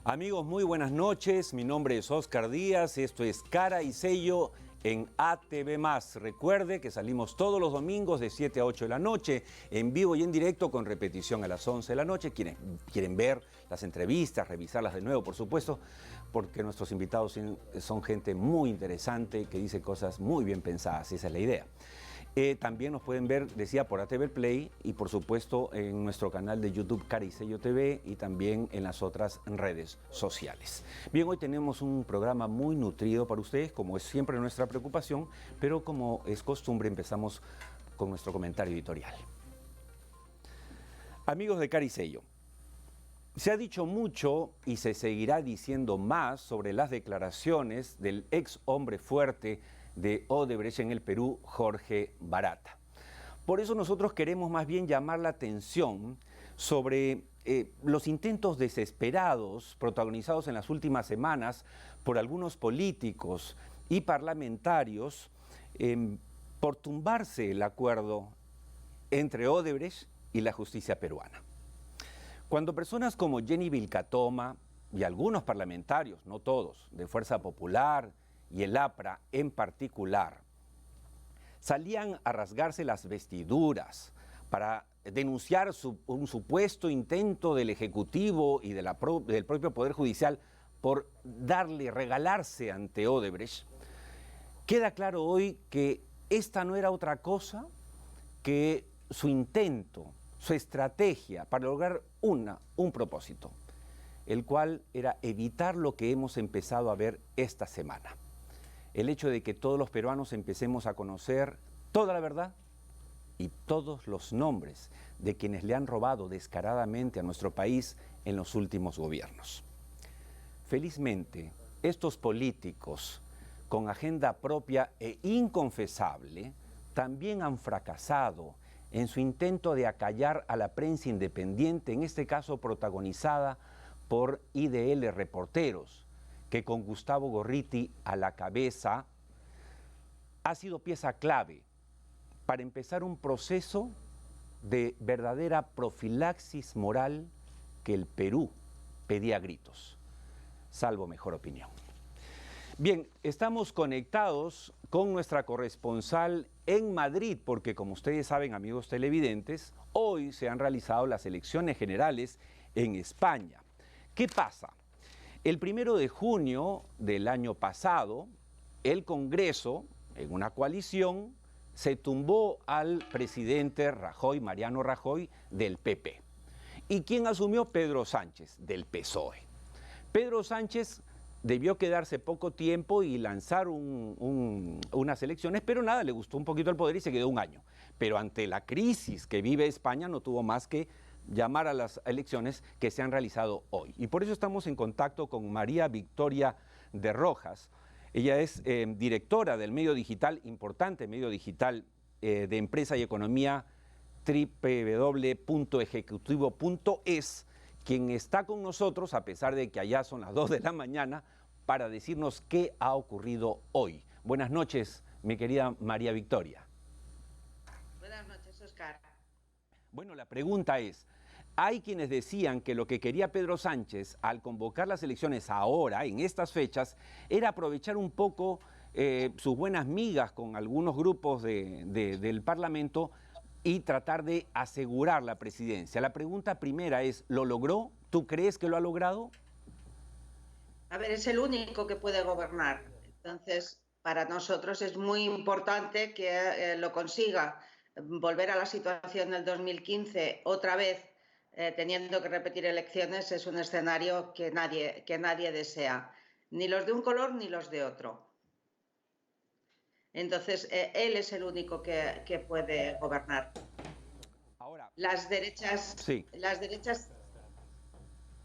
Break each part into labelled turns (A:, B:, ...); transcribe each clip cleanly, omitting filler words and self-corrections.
A: Amigos, muy buenas noches. Mi nombre es Oscar Díaz. Esto es Cara y Sello en ATV+. Recuerde que salimos todos los domingos de 7 a 8 de la noche, en vivo y en directo, con repetición a las 11 de la noche. Quienes quieren ver las entrevistas, revisarlas de nuevo, por supuesto, porque nuestros invitados son gente muy interesante, que dice cosas muy bien pensadas. Esa es la idea. También nos pueden ver, decía, por ATV Play y por supuesto en nuestro canal de YouTube Cara y Sello TV y también en las otras redes sociales. Bien, hoy tenemos un programa muy nutrido para ustedes, como es siempre nuestra preocupación, pero como es costumbre empezamos con nuestro comentario editorial. Amigos de Cara y Sello, se ha dicho mucho y se seguirá diciendo más sobre las declaraciones del ex hombre fuerte de Odebrecht en el Perú, Jorge Barata. Por eso nosotros queremos más bien llamar la atención sobre los intentos desesperados protagonizados en las últimas semanas por algunos políticos y parlamentarios por tumbarse el acuerdo entre Odebrecht y la justicia peruana. Cuando personas como Jenny Vilcatoma y algunos parlamentarios, no todos, de Fuerza Popular y el APRA en particular, salían a rasgarse las vestiduras para denunciar un supuesto intento del Ejecutivo y del propio Poder Judicial por regalarse ante Odebrecht, queda claro hoy que esta no era otra cosa que su intento, su estrategia para lograr un propósito, el cual era evitar lo que hemos empezado a ver esta semana. El hecho de que todos los peruanos empecemos a conocer toda la verdad y todos los nombres de quienes le han robado descaradamente a nuestro país en los últimos gobiernos. Felizmente, estos políticos con agenda propia e inconfesable también han fracasado en su intento de acallar a la prensa independiente, en este caso protagonizada por IDL Reporteros, que con Gustavo Gorriti a la cabeza ha sido pieza clave para empezar un proceso de verdadera profilaxis moral que el Perú pedía a gritos, salvo mejor opinión. Bien, estamos conectados con nuestra corresponsal en Madrid, porque como ustedes saben, amigos televidentes, hoy se han realizado las elecciones generales en España. ¿Qué pasa? El 1 de junio del año pasado, el Congreso, en una coalición, se tumbó al presidente Rajoy, Mariano Rajoy, del PP. ¿Y quién asumió? Pedro Sánchez, del PSOE. Pedro Sánchez debió quedarse poco tiempo y lanzar unas elecciones, pero nada, le gustó un poquito el poder y se quedó un año. Pero ante la crisis que vive España no tuvo más que llamar a las elecciones que se han realizado hoy. Y por eso estamos en contacto con María Victoria de Rojas. Ella es directora del medio digital, importante medio digital de empresa y economía, www.ejecutivo.es, quien está con nosotros, a pesar de que allá son las 2 de la mañana, para decirnos qué ha ocurrido hoy. Buenas noches, mi querida María Victoria.
B: Buenas noches, Oscar.
A: Bueno, la pregunta es, hay quienes decían que lo que quería Pedro Sánchez al convocar las elecciones ahora, en estas fechas, era aprovechar un poco sus buenas migas con algunos grupos del Parlamento y tratar de asegurar la presidencia. La pregunta primera es, ¿lo logró? ¿Tú crees que lo ha logrado?
B: A ver, es el único que puede gobernar. Entonces, para nosotros es muy importante que lo consiga. Volver a la situación del 2015 otra vez, teniendo que repetir elecciones, es un escenario que nadie desea, ni los de un color ni los de otro. Entonces, él es el único que puede gobernar.
A: Ahora,
B: las derechas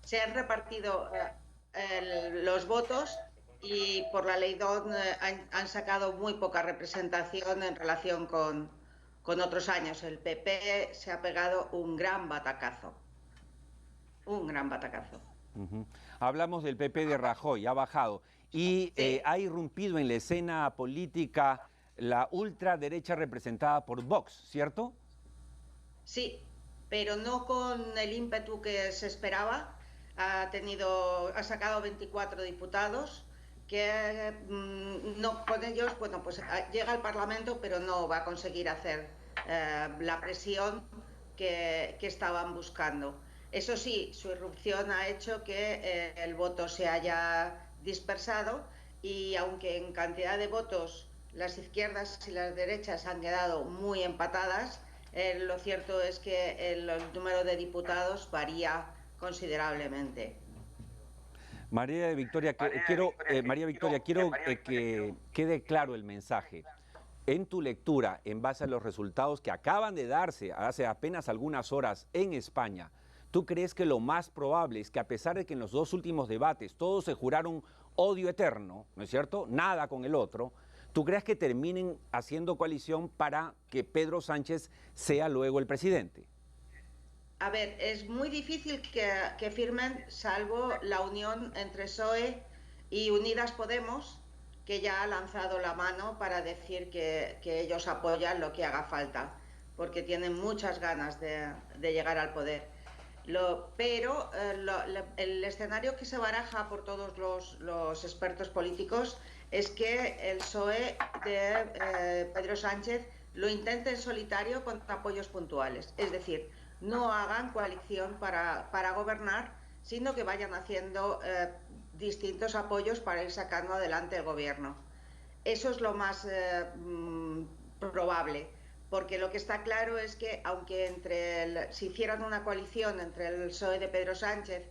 B: se han repartido los votos y por la ley DON han sacado muy poca representación en relación con otros años. El PP se ha pegado un gran batacazo. Un gran batacazo.
A: Hablamos del PP de Rajoy, ha bajado. Y sí, ha irrumpido en la escena política la ultraderecha representada por Vox, ¿cierto?
B: Sí, pero no con el ímpetu que se esperaba. ha sacado 24 diputados que no, con ellos, bueno, pues llega al Parlamento, pero no va a conseguir hacer la presión que estaban buscando. Eso sí, su irrupción ha hecho que el voto se haya dispersado y aunque en cantidad de votos las izquierdas y las derechas han quedado muy empatadas, lo cierto es que el número de diputados varía considerablemente.
A: María Victoria, quiero que quede claro el mensaje. En tu lectura, en base a los resultados que acaban de darse hace apenas algunas horas en España, ¿tú crees que lo más probable es que, a pesar de que en los dos últimos debates todos se juraron odio eterno, ¿no es cierto? Nada con el otro, ¿tú crees que terminen haciendo coalición para que Pedro Sánchez sea luego el presidente?
B: A ver, es muy difícil que firmen, salvo la unión entre PSOE y Unidas Podemos, que ya ha lanzado la mano para decir que ellos apoyan lo que haga falta, porque tienen muchas ganas de llegar al poder. Pero el escenario que se baraja por todos los expertos políticos es que el PSOE de Pedro Sánchez lo intente en solitario con apoyos puntuales. Es decir, no hagan coalición para gobernar, sino que vayan haciendo distintos apoyos para ir sacando adelante el gobierno. Eso es lo más probable, porque lo que está claro es que aunque si hicieran una coalición entre el PSOE de Pedro Sánchez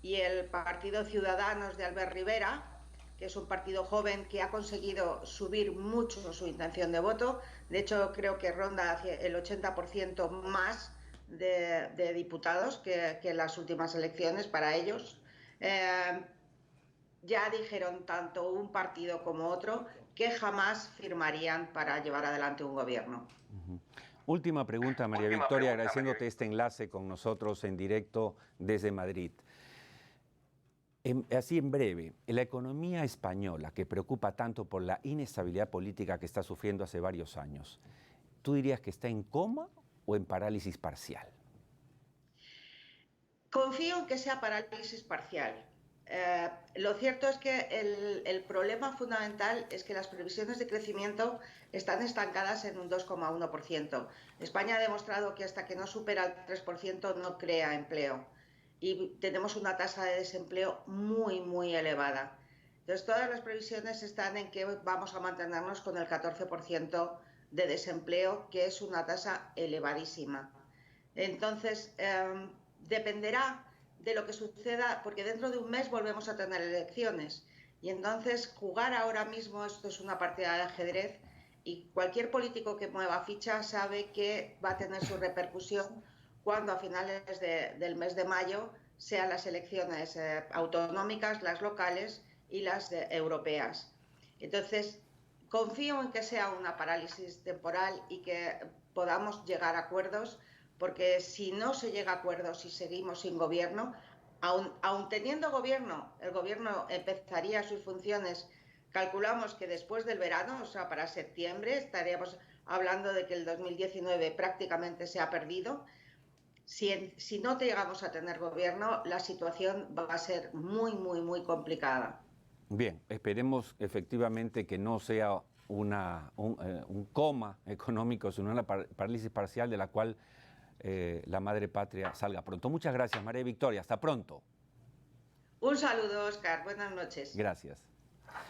B: y el Partido Ciudadanos de Albert Rivera, que es un partido joven que ha conseguido subir mucho su intención de voto, de hecho creo que ronda hacia el 80% más de diputados que en las últimas elecciones para ellos. Ya dijeron tanto un partido como otro que jamás firmarían para llevar adelante un gobierno.
A: Última pregunta, María Victoria, agradeciéndote este enlace con nosotros en directo desde Madrid. Así en breve, la economía española, que preocupa tanto por la inestabilidad política que está sufriendo hace varios años, ¿tú dirías que está en coma o en parálisis parcial?
B: Confío en que sea parálisis parcial. Lo cierto es que el problema fundamental es que las previsiones de crecimiento están estancadas en un 2,1%. España ha demostrado que hasta que no supera el 3% no crea empleo y tenemos una tasa de desempleo muy, muy elevada. Entonces, todas las previsiones están en que vamos a mantenernos con el 14% de desempleo, que es una tasa elevadísima. Entonces, dependerá de lo que suceda, porque dentro de un mes volvemos a tener elecciones y entonces jugar ahora mismo esto es una partida de ajedrez y cualquier político que mueva ficha sabe que va a tener su repercusión cuando a finales del mes de mayo sean las elecciones autonómicas, las locales y las europeas. Entonces, confío en que sea una parálisis temporal y que podamos llegar a acuerdos, porque si no se llega a acuerdos y seguimos sin gobierno, aun teniendo gobierno, el gobierno empezaría sus funciones, calculamos que después del verano, o sea, para septiembre, estaríamos hablando de que el 2019 prácticamente se ha perdido. Si no llegamos a tener gobierno, la situación va a ser muy, muy, muy complicada.
A: Bien, esperemos efectivamente que no sea un coma económico, sino una parálisis parcial de la cual la madre patria salga pronto. Muchas gracias, María Victoria. Hasta pronto.
B: Un saludo, Óscar. Buenas noches.
A: Gracias.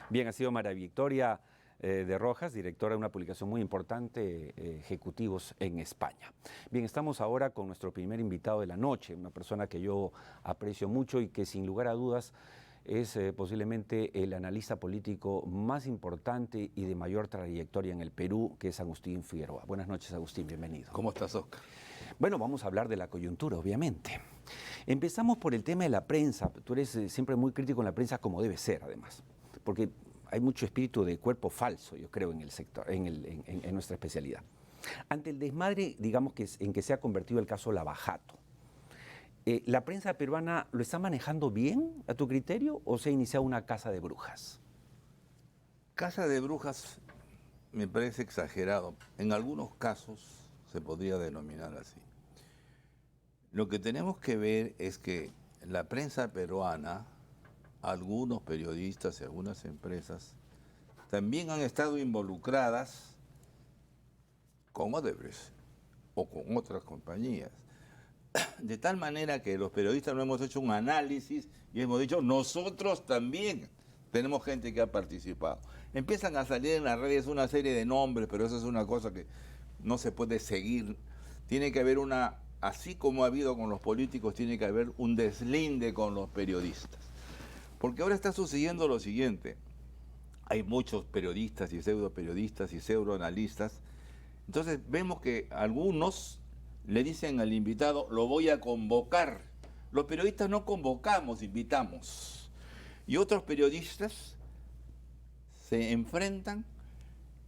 A: Bien, ha sido María Victoria de Rojas, directora de una publicación muy importante, Ejecutivos en España. Bien, estamos ahora con nuestro primer invitado de la noche, una persona que yo aprecio mucho y que sin lugar a dudas es posiblemente el analista político más importante y de mayor trayectoria en el Perú, que es Agustín Figueroa. Buenas noches, Agustín, bienvenido.
C: ¿Cómo estás, Óscar?
A: Bueno, vamos a hablar de la coyuntura, obviamente. Empezamos por el tema de la prensa. Tú eres siempre muy crítico en la prensa, como debe ser, además, porque hay mucho espíritu de cuerpo falso, yo creo, en el sector, en nuestra especialidad. Ante el desmadre, digamos, en que se ha convertido el caso Lavajato, ¿la prensa peruana lo está manejando bien, a tu criterio, o se ha iniciado una caza de brujas?
C: Caza de brujas me parece exagerado. En algunos casos se podría denominar así. Lo que tenemos que ver es que la prensa peruana, algunos periodistas y algunas empresas también han estado involucradas con Odebrecht o con otras compañías. De tal manera que los periodistas no hemos hecho un análisis y hemos dicho, nosotros también tenemos gente que ha participado. Empiezan a salir en las redes una serie de nombres, pero eso es una cosa que no se puede seguir. Tiene que haber así como ha habido con los políticos, tiene que haber un deslinde con los periodistas. Porque ahora está sucediendo lo siguiente. Hay muchos periodistas y pseudoperiodistas y pseudoanalistas. Entonces vemos que algunos le dicen al invitado, lo voy a convocar. Los periodistas no convocamos, invitamos. Y otros periodistas se enfrentan,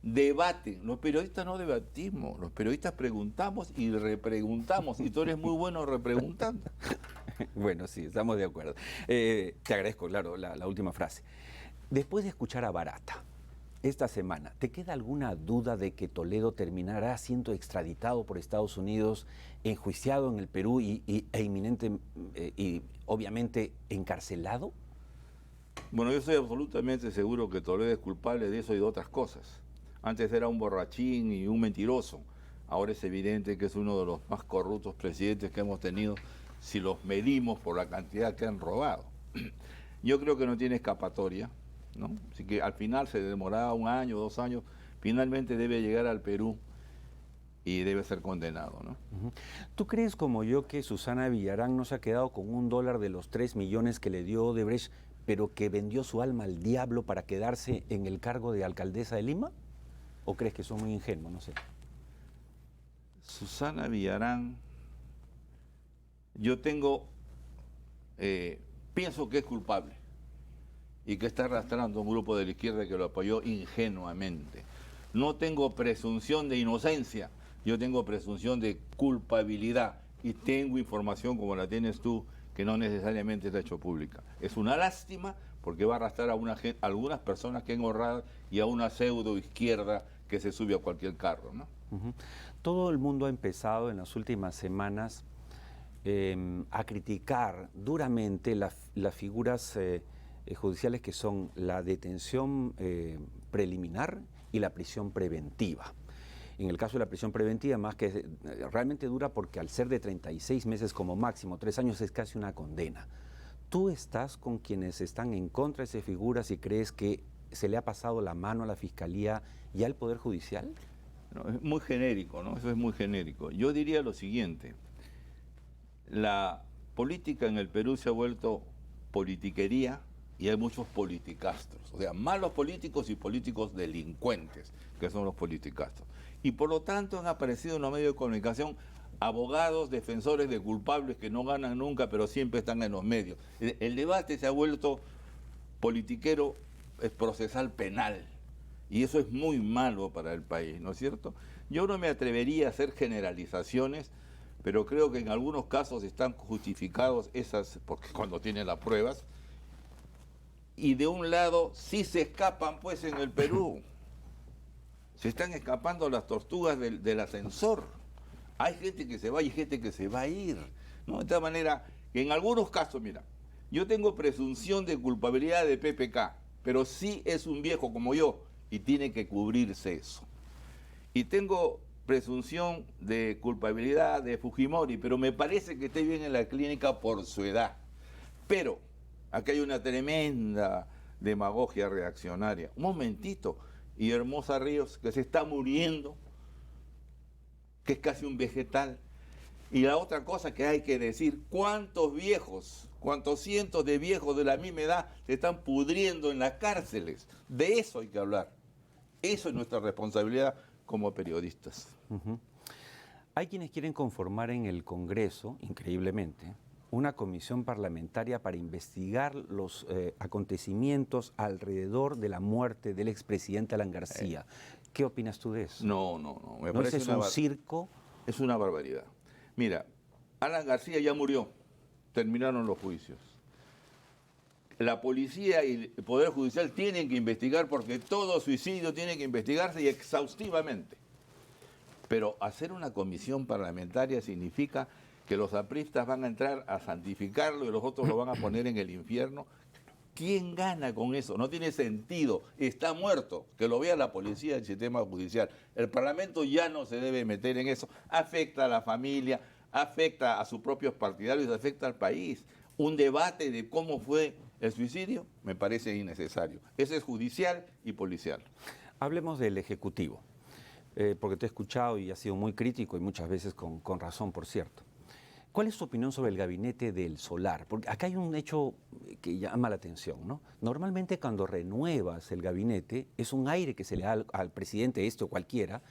C: debaten. Los periodistas no debatimos, los periodistas preguntamos y repreguntamos. Y tú eres muy bueno repreguntando.
A: Bueno, sí, estamos de acuerdo. Te agradezco, claro, la última frase. Después de escuchar a Barata esta semana, ¿te queda alguna duda de que Toledo terminará siendo extraditado por Estados Unidos, enjuiciado en el Perú y obviamente encarcelado?
C: Bueno, yo estoy absolutamente seguro que Toledo es culpable de eso y de otras cosas. Antes era un borrachín y un mentiroso. Ahora es evidente que es uno de los más corruptos presidentes que hemos tenido si los medimos por la cantidad que han robado. Yo creo que no tiene escapatoria, ¿no? Así que al final se demorará 1 año, 2 años, finalmente debe llegar al Perú y debe ser condenado, ¿no?
A: ¿Tú crees como yo que Susana Villarán no se ha quedado con $1 de los 3 millones que le dio Odebrecht, pero que vendió su alma al diablo para quedarse en el cargo de alcaldesa de Lima? ¿O crees que son muy ingenuos? No sé.
C: Susana Villarán, yo pienso que es culpable y que está arrastrando un grupo de la izquierda que lo apoyó ingenuamente. No tengo presunción de inocencia, yo tengo presunción de culpabilidad y tengo información como la tienes tú que no necesariamente está hecho pública. Es una lástima porque va a arrastrar a algunas personas que han honrado y a una pseudo izquierda que se sube a cualquier carro, ¿no?
A: Todo el mundo ha empezado en las últimas semanas a criticar duramente las figuras judiciales que son la detención preliminar y la prisión preventiva. En el caso de la prisión preventiva, más que realmente dura porque al ser de 36 meses como máximo, 3 años es casi una condena. ¿Tú estás con quienes están en contra de esas figuras y crees que se le ha pasado la mano a la Fiscalía y al Poder Judicial?
C: No, es muy genérico, ¿no? Eso es muy genérico. Yo diría lo siguiente. La política en el Perú se ha vuelto politiquería y hay muchos politicastros. O sea, malos políticos y políticos delincuentes, que son los politicastros. Y por lo tanto han aparecido en los medios de comunicación abogados, defensores de culpables que no ganan nunca, pero siempre están en los medios. El debate se ha vuelto politiquero, es procesal penal. Y eso es muy malo para el país, ¿no es cierto? Yo no me atrevería a hacer generalizaciones, pero creo que en algunos casos están justificados esas, porque cuando tienen las pruebas, y de un lado sí se escapan pues en el Perú. Se están escapando las tortugas del ascensor. Hay gente que se va y gente que se va a ir, ¿no? De tal manera que en algunos casos, mira, yo tengo presunción de culpabilidad de PPK, pero sí es un viejo como yo y tiene que cubrirse eso. Y tengo presunción de culpabilidad de Fujimori, pero me parece que esté bien en la clínica por su edad. Pero aquí hay una tremenda demagogia reaccionaria. Un momentito. Y Hermosa Ríos, que se está muriendo, que es casi un vegetal. Y la otra cosa que hay que decir, ¿cuántos viejos, cuántos cientos de viejos de la misma edad se están pudriendo en las cárceles? De eso hay que hablar. Eso es nuestra responsabilidad como periodistas.
A: Hay quienes quieren conformar en el Congreso, increíblemente, una comisión parlamentaria para investigar los acontecimientos alrededor de la muerte del expresidente Alan García. ¿Qué opinas tú de eso?
C: No. Me
A: ¿No
C: parece
A: es un circo?
C: Es una barbaridad. Mira, Alan García ya murió. Terminaron los juicios. La policía y el Poder Judicial tienen que investigar porque todo suicidio tiene que investigarse y exhaustivamente. Pero hacer una comisión parlamentaria significa que los apristas van a entrar a santificarlo y los otros lo van a poner en el infierno. ¿Quién gana con eso? No tiene sentido. Está muerto. Que lo vea la policía, el sistema judicial. El Parlamento ya no se debe meter en eso. Afecta a la familia, afecta a sus propios partidarios, afecta al país. Un debate de cómo fue el suicidio me parece innecesario. Ese es judicial y policial.
A: Hablemos del Ejecutivo, porque te he escuchado y has sido muy crítico y muchas veces con razón, por cierto. ¿Cuál es tu opinión sobre el gabinete del Solar? Porque acá hay un hecho que llama la atención, ¿no? Normalmente cuando renuevas el gabinete es un aire que se le da al presidente, este o cualquiera,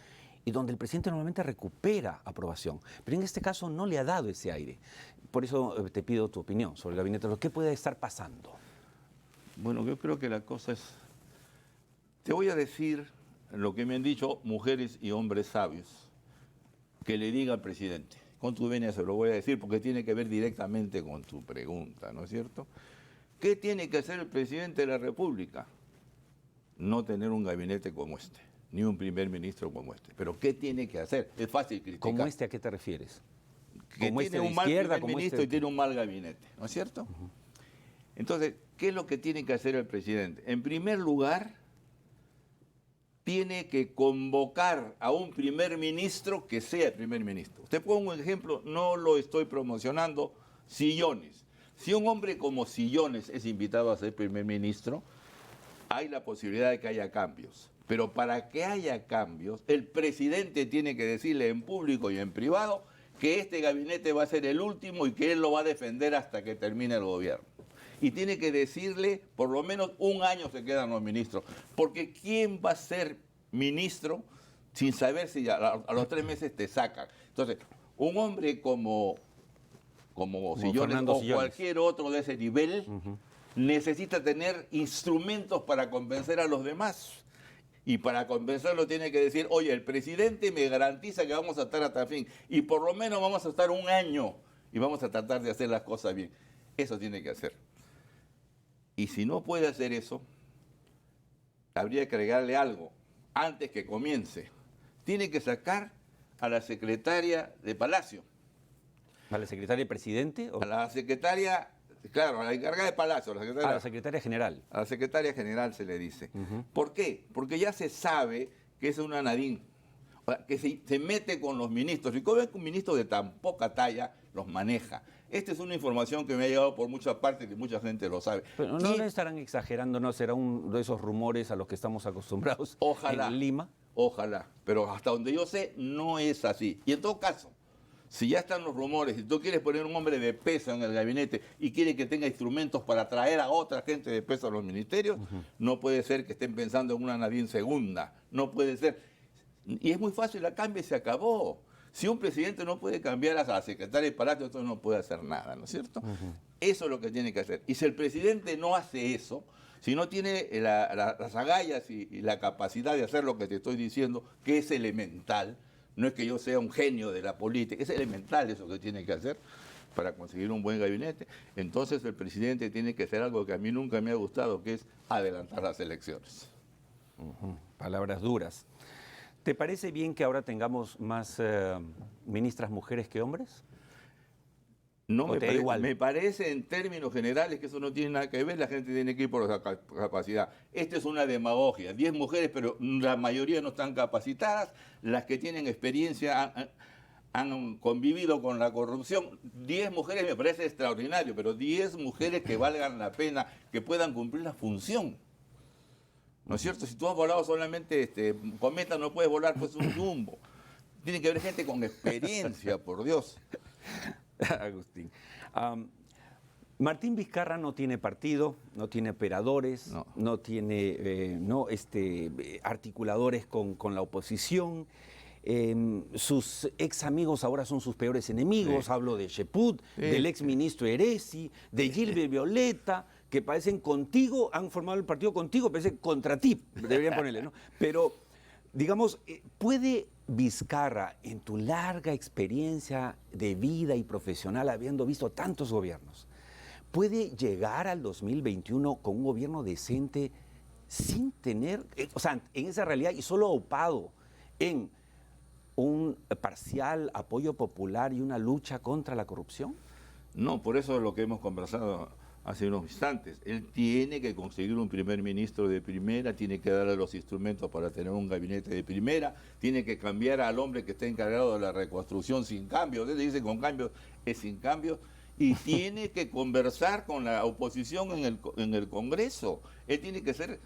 A: y donde el presidente normalmente recupera aprobación. Pero en este caso no le ha dado ese aire. Por eso te pido tu opinión sobre el gabinete. ¿Qué puede estar pasando?
C: Bueno, yo creo que la cosa es... Te voy a decir lo que me han dicho mujeres y hombres sabios, que le diga al presidente. Con tu venia se lo voy a decir porque tiene que ver directamente con tu pregunta, ¿no es cierto? ¿Qué tiene que hacer el presidente de la República? No tener un gabinete como este, ni un primer ministro como este. Pero ¿qué tiene que hacer? Es fácil criticar.
A: ¿Como este a qué te refieres?
C: Que
A: ¿Como
C: tiene
A: este de
C: un mal
A: izquierda,
C: primer
A: como
C: ministro
A: este?
C: y tiene un mal gabinete, ¿no es cierto? Entonces, ¿qué es lo que tiene que hacer el presidente? En primer lugar, tiene que convocar a un primer ministro que sea el primer ministro. Te pongo un ejemplo, no lo estoy promocionando, Sillones. Si un hombre como Sillones es invitado a ser primer ministro, hay la posibilidad de que haya cambios. Pero para que haya cambios, el presidente tiene que decirle en público y en privado que este gabinete va a ser el último y que él lo va a defender hasta que termine el gobierno. Y tiene que decirle, por lo menos un año se quedan los ministros. Porque ¿quién va a ser ministro sin saber si a los 3 meses te sacan? Entonces, un hombre como Sillones
A: Fernando
C: o
A: Sillones,
C: cualquier otro de ese nivel, necesita tener instrumentos para convencer a los demás. Y para convencerlo tiene que decir, oye, el presidente me garantiza que vamos a estar hasta el fin. Y por lo menos vamos a estar un año y vamos a tratar de hacer las cosas bien. Eso tiene que hacer. Y si no puede hacer eso, habría que agregarle algo antes que comience. Tiene que sacar a la secretaria de Palacio.
A: ¿A la secretaria presidente?
C: A la secretaria, claro, a la encargada de Palacio.
A: A la secretaria general.
C: A la secretaria general se le dice. ¿Por qué? Porque ya se sabe que es una Nadine, que se mete con los ministros. Y como es un ministro de tan poca talla, los maneja. Esta es una información que me ha llegado por muchas partes y mucha gente lo sabe.
A: Pero no le estarán exagerando, ¿no? ¿Será uno de esos rumores a los que estamos acostumbrados en Lima?
C: Ojalá, pero hasta donde yo sé no es así. Y en todo caso, si ya están los rumores, si tú quieres poner un hombre de peso en el gabinete y quieres que tenga instrumentos para traer a otra gente de peso a los ministerios, no puede ser que estén pensando en una Nadine segunda. No puede ser. Y es muy fácil, la cambia y se acabó. Si un presidente no puede cambiar a la secretaria de Palacio, entonces no puede hacer nada, ¿no es cierto? Eso es lo que tiene que hacer. Y si el presidente no hace eso, si no tiene las agallas y la capacidad de hacer lo que te estoy diciendo, que es elemental, no es que yo sea un genio de la política, es elemental eso que tiene que hacer para conseguir un buen gabinete, entonces el presidente tiene que hacer algo que a mí nunca me ha gustado, que es adelantar las elecciones.
A: Palabras duras. ¿Te parece bien que ahora tengamos más ministras mujeres que hombres?
C: No, me parece en términos generales que eso no tiene nada que ver, la gente tiene que ir por la capacidad. Esta es una demagogia, 10 mujeres, pero la mayoría no están capacitadas, las que tienen experiencia han convivido con la corrupción. 10 mujeres me parece extraordinario, pero 10 mujeres que valgan la pena, que puedan cumplir la función. ¿No es cierto? Si tú has volado solamente cometa, no puedes volar pues un jumbo. Tiene que haber gente con experiencia, por Dios.
A: Agustín. Martín Vizcarra no tiene partido, no tiene operadores, no tiene articuladores con la oposición. Sus ex amigos ahora son sus peores enemigos. Sí. Hablo de Cheput, del ex ministro Eresi, de Gilbert Violeta, que parecen contigo, han formado el partido contigo, parecen contra ti, deberían ponerle, ¿no? Pero, digamos, ¿puede Vizcarra, en tu larga experiencia de vida y profesional, habiendo visto tantos gobiernos, puede llegar al 2021 con un gobierno decente sin tener, o sea, en esa realidad y solo aupado en un parcial apoyo popular y una lucha contra la corrupción?
C: No, por eso es lo que hemos conversado hace unos instantes. Él tiene que conseguir un primer ministro de primera, tiene que darle los instrumentos para tener un gabinete de primera, tiene que cambiar al hombre que está encargado de la reconstrucción sin cambios. Él dice con cambios es sin cambios. Y tiene que conversar con la oposición en el Congreso. Él tiene que ser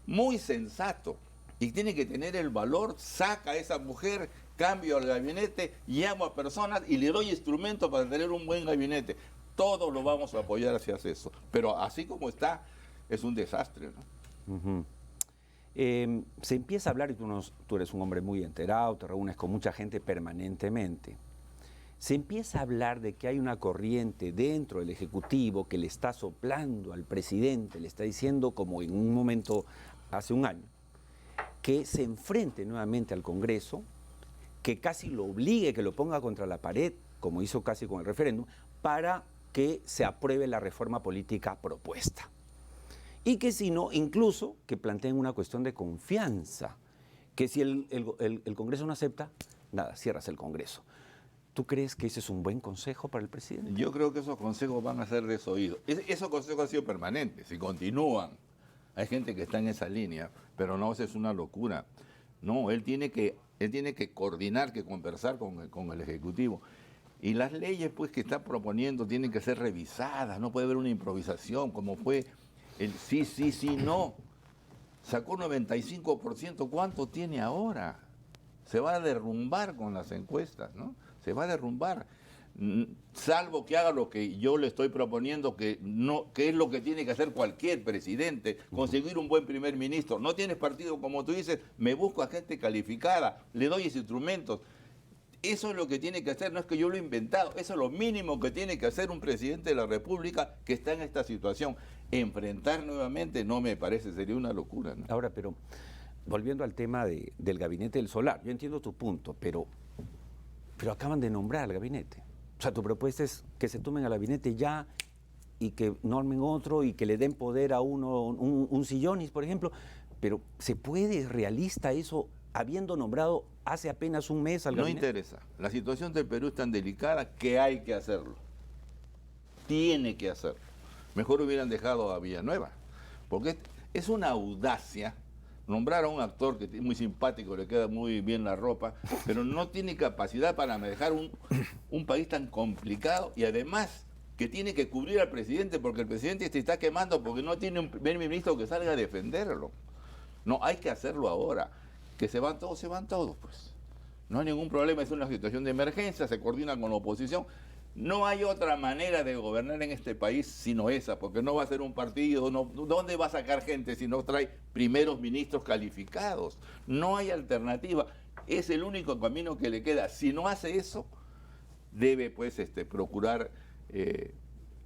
C: muy sensato y tiene que tener el valor, saca a esa mujer, cambio al gabinete, llamo a personas y le doy instrumentos para tener un buen gabinete. Todos lo vamos a apoyar si hace eso. Pero así como está, es un desastre, ¿no?
A: Ujú. Se empieza a hablar, y tú eres un hombre muy enterado, te reúnes con mucha gente permanentemente. Se empieza a hablar de que hay una corriente dentro del Ejecutivo que le está soplando al presidente, le está diciendo, como en un momento hace un año, que se enfrente nuevamente al Congreso, que casi lo obligue, que lo ponga contra la pared, como hizo casi con el referéndum, para que se apruebe la reforma política propuesta. Y que si no, incluso que planteen una cuestión de confianza, que si el Congreso no acepta, nada, cierras el Congreso. ¿Tú crees que ese es un buen consejo para el presidente?
C: Yo creo que esos consejos van a ser desoídos. Esos consejos han sido permanentes y continúan. Hay gente que está en esa línea, pero no, esa es una locura. No, él tiene que coordinar, que conversar con el Ejecutivo. Y las leyes pues que está proponiendo tienen que ser revisadas, no puede haber una improvisación como fue el sí, sí, sí, no. Sacó 95%, ¿cuánto tiene ahora? Se va a derrumbar con las encuestas, ¿no? Se va a derrumbar. Salvo que haga lo que yo le estoy proponiendo, que es lo que tiene que hacer cualquier presidente, conseguir un buen primer ministro. No tienes partido, como tú dices, me busco a gente calificada, le doy instrumentos. Eso es lo que tiene que hacer, no es que yo lo he inventado, eso es lo mínimo que tiene que hacer un presidente de la República que está en esta situación. Enfrentar nuevamente no me parece, sería una locura, ¿no?
A: Ahora, pero volviendo al tema del gabinete del solar, yo entiendo tu punto, pero acaban de nombrar al gabinete. O sea, tu propuesta es que se tomen al gabinete ya y que normen otro y que le den poder a uno, un sillonis, por ejemplo. Pero ¿se puede, es realista eso, habiendo nombrado hace apenas un mes al gabinete?
C: No interesa. La situación del Perú es tan delicada que hay que hacerlo. Tiene que hacerlo. Mejor hubieran dejado a Villanueva. Porque es una audacia nombrar a un actor que es muy simpático, le queda muy bien la ropa, pero no tiene capacidad para manejar un país tan complicado y además que tiene que cubrir al presidente porque el presidente se está quemando porque no tiene un primer ministro que salga a defenderlo. No, hay que hacerlo ahora. Que se van todos, pues. No hay ningún problema, es una situación de emergencia, se coordina con la oposición. No hay otra manera de gobernar en este país sino esa, porque no va a ser un partido, ¿dónde va a sacar gente si no trae primeros ministros calificados? No hay alternativa, es el único camino que le queda. Si no hace eso, debe pues procurar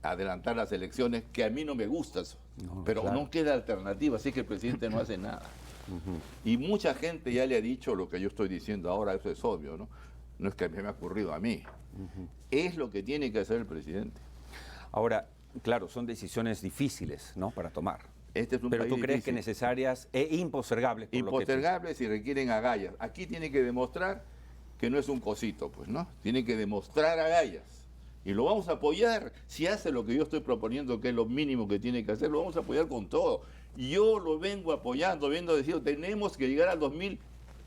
C: adelantar las elecciones, que a mí no me gusta eso, pero claro, no queda alternativa, así que el presidente no hace nada. Y mucha gente ya le ha dicho lo que yo estoy diciendo ahora, eso es obvio, ¿no? No es que me ha ocurrido a mí. Es lo que tiene que hacer el presidente.
A: Ahora, claro, son decisiones difíciles, ¿no?, para tomar.
C: Este es un
A: Pero
C: país
A: tú crees
C: difícil,
A: que necesarias e impostergables.
C: impostergables y requieren agallas. Aquí tiene que demostrar que no es un cosito, pues, ¿no? Tiene que demostrar agallas. Y lo vamos a apoyar si hace lo que yo estoy proponiendo, que es lo mínimo que tiene que hacer, lo vamos a apoyar con todo. Yo lo vengo apoyando, viendo decir, tenemos que llegar al 2000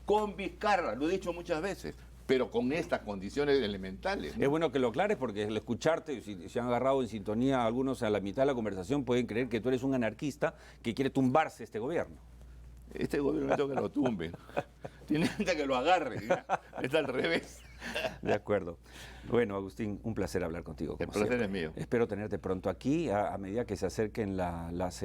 C: con Vizcarra, lo he dicho muchas veces, pero con estas condiciones elementales, ¿no?
A: Es bueno que lo aclares porque al escucharte, si se han agarrado en sintonía algunos a la mitad de la conversación, pueden creer que tú eres un anarquista que quiere tumbarse este gobierno.
C: Este gobierno no que lo tumben, tiene gente que lo agarre, está al revés.
A: De acuerdo. Bueno, Agustín, un placer hablar contigo.
C: El placer es mío.
A: Espero tenerte pronto aquí a medida que se acerquen las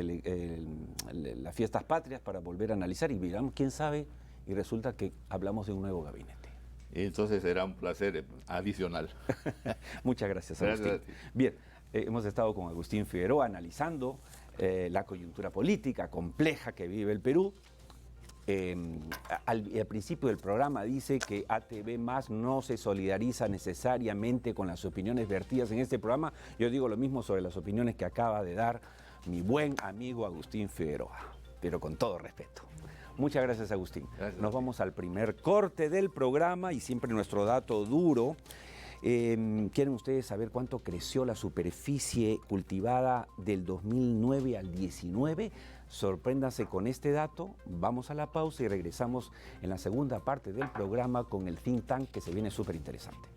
A: fiestas patrias para volver a analizar y miramos, quién sabe, y resulta que hablamos de un nuevo gabinete.
C: Y entonces será un placer adicional.
A: Muchas gracias, Agustín.
C: Gracias a ti.
A: Bien, hemos estado con Agustín Figueroa analizando la coyuntura política compleja que vive el Perú. Al principio del programa dice que ATV+ no se solidariza necesariamente con las opiniones vertidas en este programa. Yo digo lo mismo sobre las opiniones que acaba de dar mi buen amigo Agustín Figueroa, pero con todo respeto. Muchas gracias, Agustín.
C: Gracias.
A: Nos vamos al primer corte del programa y siempre nuestro dato duro. ¿Quieren ustedes saber cuánto creció la superficie cultivada del 2009 al 19? Sorpréndanse con este dato. Vamos a la pausa y regresamos en la segunda parte del programa con el think tank que se viene súper interesante.